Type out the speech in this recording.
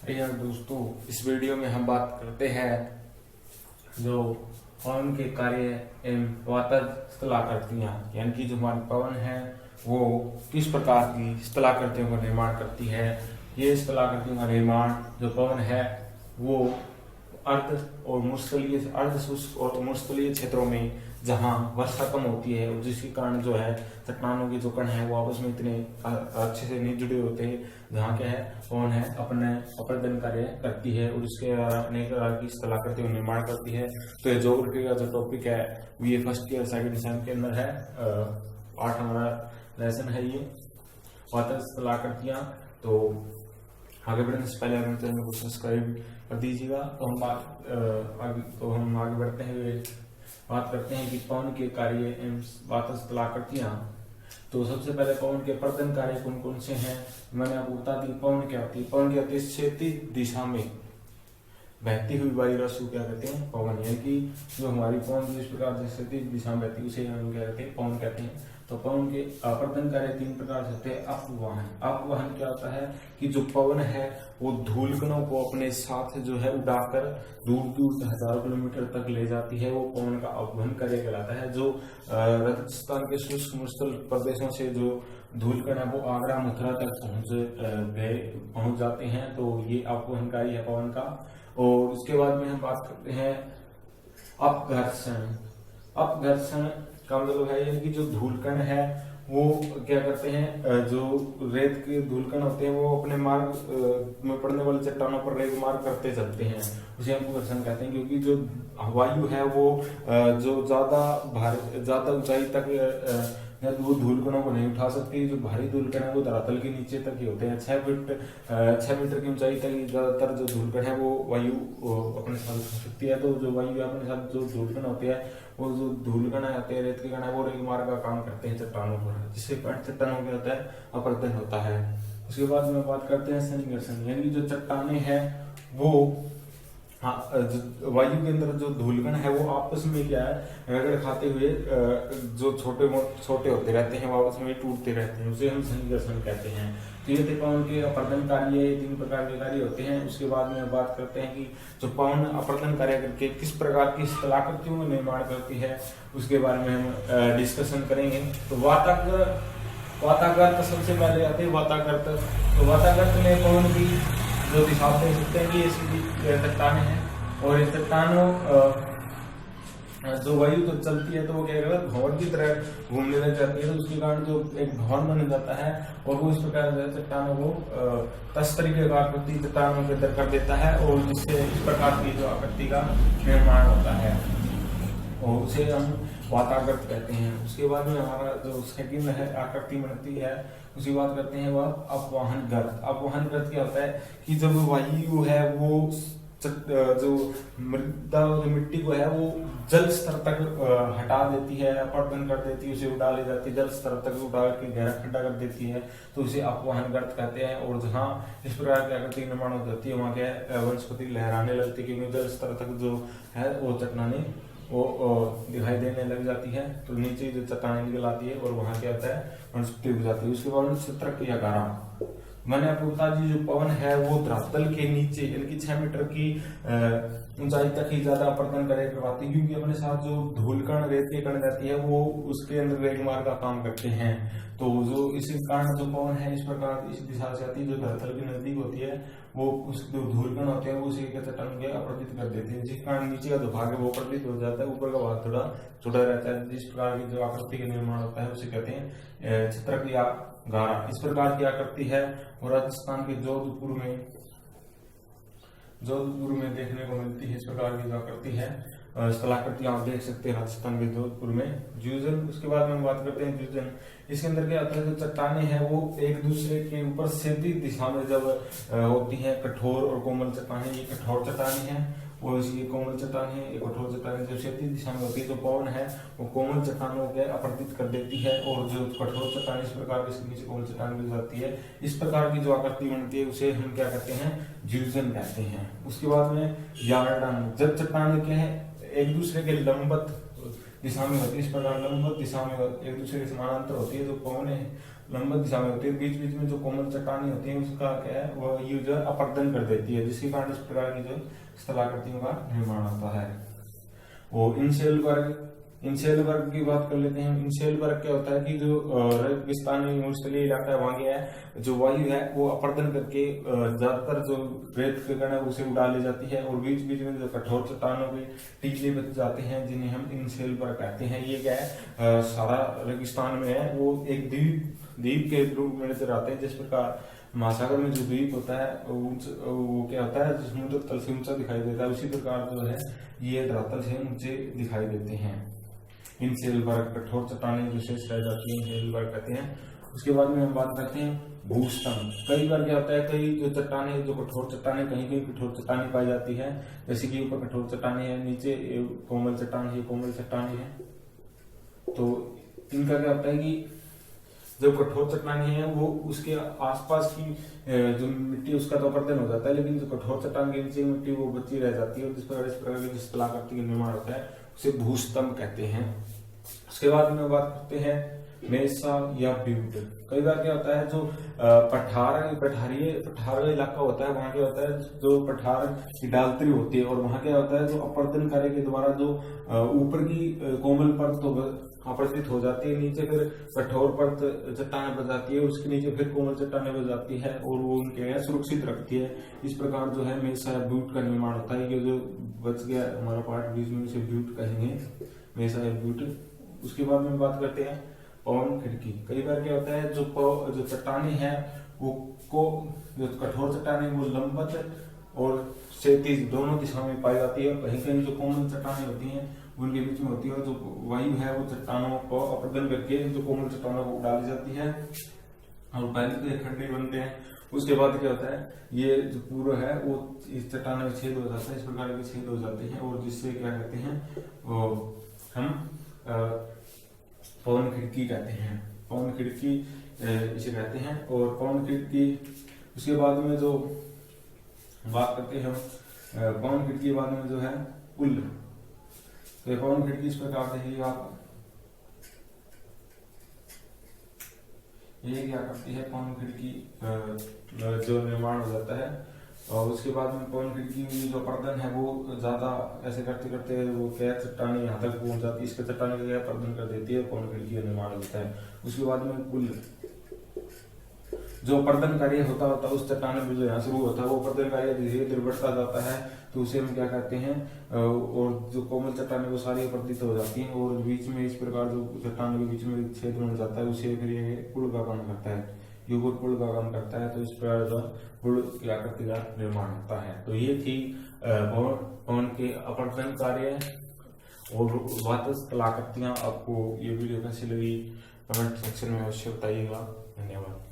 यार दोस्तों, इस वीडियो में हम बात करते हैं जो पवन के कार्य एवं वातज स्थलाकृतियां, यानी कि जो हमारी पवन है वो किस प्रकार की स्थलाकृतियों का निर्माण करती है। ये स्थलाकृतियों का निर्माण जो पवन है वो अर्ध शुष्क और मुस्तलीय क्षेत्रों में जहाँ वर्षा कम होती है और जिसके कारण जो है चट्टानों के जो कण है वो आपस में इतने अच्छे से नहीं जुड़े होते, जहाँ क्या है पवन है अपने अपर्दन कार्य करती है और इसके द्वारा अनेक प्रकार की स्थलाकृतियों का निर्माण करती है। तो ये ज्योग्राफी का जो टॉपिक है ये फर्स्ट ईयर सेकंड सेम के अंदर है। 8 हमारा लेसन है ये वातज स्थलाकृतियां। तो आगे बढ़ने से पहले अगर चैनल को सब्सक्राइब कर दीजिएगा। तो हम आगे बढ़ते हैं, बात करते हैं कि पवन के कार्य एवं वातज स्थलाकृतियां। तो सबसे पहले पवन के अपर्दन कार्य कौन कौन से हैं मैंने आपको बता दी। पवन क्या होती है? पवन क्या होती है? क्षैतिज दिशा में बहती हुई वायु रस को क्या कहते हैं? पवन। यानी कि जो हमारी पवन जिस प्रकार से क्षैतिज दिशा में बहती है उसे हम क्या कहते हैं? पवन कहते हैं। तो पवन के अपर्दन कार्य 3 प्रकार से होते हैं। अपवहन। अपवहन क्या होता है कि जो पवन है वो धूल कणों को अपने साथ जो है उड़ाकर दूर दूर हजारों किलोमीटर तक ले जाती है, वो पवन का अपवहन कार्य कहलाता है। जो राजस्थान के शुष्क मुस्तल प्रदेशों से जो धूल कण है वो आगरा मथुरा तक पहुंच जाते हैं, तो ये अपवहन कार्य है पवन का। और उसके बाद में हम बात करते हैं अपघर्षण। अपघर्षण का मतलब है यानी कि जो धूल कण है वो क्या करते हैं, जो रेत के धूल कण होते हैं वो अपने मार्ग में पड़ने वाले चट्टानों पर रेत मार्ग करते चलते हैं, उसे हम अपघर्षण कहते हैं। क्योंकि जो वायु है वो जो ज्यादा ऊंचाई तक वो धूल कणों को नहीं उठा सकती। जो भारी धूल कण है वो धरातल के नीचे तक ही होते हैं। 6 मीटर की ऊंचाई तक ज्यादातर जो धूल कण है वो वायु अपने साथ उठा सकती है। तो जो वायु अपने साथ जो धूल कण होते हैं वो जो धूल कण आते हैं, रेत के कण है वो रेत मार्ग का काम करते हैं चट्टानों पर, जिससे चट्टानों में होता है अपर्दन होता है। उसके बाद में बात करते हैं संघर्षण। यानी कि जो चट्टाने हैं वो वायु के अंदर जो धूलकण है वो आपस में क्या है रगड़ खाते हुए जो छोटे होते रहते हैं वो आपस में टूटते रहते हैं, उसे हम संघर्षण कहते हैं। तो ये थे पवन के अपर्दन कार्य। 3 प्रकार के कार्य होते हैं। उसके बाद में बात करते हैं कि जो पवन अपर्दन कार्य करके किस प्रकार की स्थलाकृतियों का निर्माण करती है उसके बारे में हम डिस्कशन करेंगे। तो वातागर्त सबसे पहले आते हैं। वातागर्त, तो वातागर्त में पवन की जो दिशा देख सकते हैं कि ये सीधी चट्टाने हैं और ये चट्टानों जो वायु तो चलती है तो वो क्या करेगा भवन की तरह घूमने लग जाती है, तो उसके कारण जो एक भवन बन जाता है और वो इस प्रकार से चट्टानों को तस तरीके का आकृति चट्टानों के अंदर कर देता है और जिससे इस प्रकार की जो आकृति का निर्माण होता है और उसे हम वातागर्त कहते हैं। उसके बाद में हमारा जो सेकंड है आकृति बनती है उसकी बात करते हैं वह अपवहन गर्त। अपवहन गर्त क्या होता है कि जब वायु है वो जो मृदा जो मिट्टी को है वो जल स्तर तक हटा देती है, अपवर्तन कर देती है, उसे उड़ा ले जाती है, जल स्तर तक उड़ा के गहरा खड्डा कर देती है, तो उसे अपवहन गर्त कहते हैं। और जहाँ इस प्रकार की आकृति निर्माण हो जाती है वहाँ क्या वनस्पति लहराने लगती है, क्योंकि जल स्तर तक जो है वो चट्टाने वो दिखाई देने लग जाती है, तो नीचे जो चट्टानें निकल आती है और वहां क्या होता है वनस्पति उग जाती है। उसके बाद सतर्क या गारा। मैंने आपको बता दी जो पवन है वो धरातल के नीचे यानी कि 6 मीटर की ऊंचाई तक ही ज्यादा अपर्दन कार्य करवाती है, क्योंकि अपने साथ जो धूल कण रेत के कण जाती है वो उसके अंदर रेत मार्ग का काम करते हैं। तो जो इसी कारण जो पवन है इस प्रकार इस दिशा से आती है, जो धरातल के नजदीक होती है वो उस जो धूल कण होते हैं वो उसी के चट्टान के अपवर्तित कर देते हैं, जिस कारण नीचे का जो भाग है वो अपवर्तित हो जाता है, ऊपर का भाग थोड़ा छोटा रहता है। जिस प्रकार की जो आकृति का निर्माण होता है उसे कहते हैं छत्रक या गारा। इस प्रकार की आकृति है और राजस्थान के जोधपुर में देखने को मिलती है। इस प्रकार की जो आकृति है स्थलाकृतियां आप देख सकते हैं राजस्थान के जोधपुर में। ज्यूजन, उसके बाद में हम बात करते हैं ज्यूजन। इसके अंदर क्या होता है जो चट्टाने हैं वो एक दूसरे के ऊपर सीधी दिशा में जब होती हैं, कठोर और कोमल चट्टाने, ये कठोर चट्टाने हैं और ये कोमल चट्टान है, एक कठोर चट्टान जब क्षैतिज दिशा में होती है तो पवन है वो कोमल चट्टानों को अपवर्तित कर देती है और जो कठोर चट्टान इस प्रकार के नीचे कोमल चट्टान मिल जाती है। इस प्रकार की जो आकृति बनती है उसे हम क्या कहते हैं ज्यूजन कहते हैं। उसके बाद में यार्डान, जब चट्टान क्या है एक दूसरे के लंबवत दिशा में होती है, इस प्रकार लंबवत दिशा में एक दूसरे के समानांतर होती है, जो पवन है लंबवत दिशा में होती है, बीच बीच में जो कोमल चट्टानी होती है उसका क्या है वो ये जो अपर्दन कर देती है, जिसके कारण इस प्रकार की जो स्थलाकृतियों का निर्माण होता है। और इंशेल वर्ग की बात कर लेते हैं। इंशेल वर्ग क्या होता है कि जो रेगिस्तानी मरुस्थलीय इलाका है वहां क्या है जो वायु है वो अपर्दन करके ज्यादातर जो रेत के कण है उसे उड़ा ले जाती है, और बीच बीच में जो कठोर चट्टानों के टीले बच जाते हैं जिन्हें हम इंशेल वर्ग कहते हैं। ये क्या है सारा रेगिस्तान में है वो एक द्वीप के रूप में नजर आते हैं। जिस प्रकार महासागर में जो द्वीप होता है वो क्या होता है समुद्र तल से ऊंचा दिखाई देता है, उसी प्रकार जो है ये धरातल से ऊंचे दिखाई देते हैं। इंशेल वर्ग कठोर चट्टानें जो शेष रह जाती है इंशेल वर्ग कहते हैं। उसके बाद में हम बात करते हैं भूस्तंभ। कई बार क्या होता है कई जो चट्टानें जो कठोर चट्टानें कहीं कहीं कठोर चट्टानें पाई जाती है, जैसे कि ऊपर कठोर चट्टानें है, नीचे कोमल चट्टान है, कोमल चट्टानें है। तो इनका क्या होता है कि जो कठोर चट्टानी है वो उसके आसपास की जो मिट्टी उसका तो अपर्दन हो जाता है, लेकिन जो कठोर चट्टान के नीचे मिट्टी वो बची रह जाती है, और इस प्रकार की जो स्थलाकृति का निर्माण होता है उसे भूस्तंभ कहते हैं। उसके बाद में बात करते हैं मेसा या ब्यूट। कई बार क्या होता है जो पठार इलाका होता है वहां क्या होता है जो पठार की डालतरी होती है, और वहां क्या होता है जो अपर्दन कार्य के द्वारा जो ऊपर की कोमल परत अपरदित हो जाती है, नीचे फिर कठोर परत चट्टानें बच जाती है, उसके नीचे फिर कोमल चट्टानें बच जाती है और वो उनके सुरक्षित रखती है। इस प्रकार जो है मेसा या ब्यूट का निर्माण होता है। ये जो बच गया हमारा पार्ट बीच में इसे ब्यूट कहेंगे, मेसा या ब्यूट। उसके बाद में बात करते हैं पवन खिड़की। कई बार क्या होता है जो चट्टानें हैं वो जो कठोर चट्टानें वो लंबवत और क्षैतिज दोनों दिशा में पाई जाती है, और कहीं कहीं जो कोमल चट्टानें होती हैं उनके बीच में होती है, और जो वायु है वो चट्टानों को अपर्दन करके जो कोमल चट्टानों को डाली जाती है और पहले तो ये खड्डे बनते हैं। उसके बाद क्या होता है ये जो पूरा है वो इस चट्टान में छेद हो जाता है, इस प्रकार के छेद हो जाते हैं, और जिससे क्या कहते हैं वो हम पवन खिड़की कहते हैं। पवन खिड़की इसे कहते हैं। और पवन खिड़की उसके बाद में जो बात करते हैं हम पवन खिड़की के बाद में जो है पुल। तो पवन खिड़की इस प्रकार देखिए आप, ये क्या करती है पवन खिड़की जो निर्माण हो जाता है, और उसके बाद में पवन खिड़की में जो पर्दन है वो ज्यादा ऐसे करते करते वो क्या चट्टानी यहाँ तक पहुंच जाती है, इसके चट्टानी का क्या पर्दन कर देती है, पवन खिड़की का निर्माण होता है। उसके बाद में पुल जो पर्दन कार्य होता है उस चट्टान में जो यहाँ शुरू होता है वो पर्दन कार्य धीरे धीरे बढ़ता जाता है, तो उसे हम क्या कहते हैं, और जो कोमल चट्टानें वो सारी अपर्दित हो जाती हैं, और बीच में इस प्रकार जो चट्टानों के बीच में छेद बन जाता है उसे फिर ये पुल का काम करता है, युगल पुल का काम करता है। तो इस प्रकार जो पुल की आकृति का निर्माण होता है। तो ये थी पवन के अपर्दन कार्य और वातज कलाकृतियां। आपको ये वीडियो कैसी लगी कमेंट सेक्शन में अवश्य बताइएगा। धन्यवाद।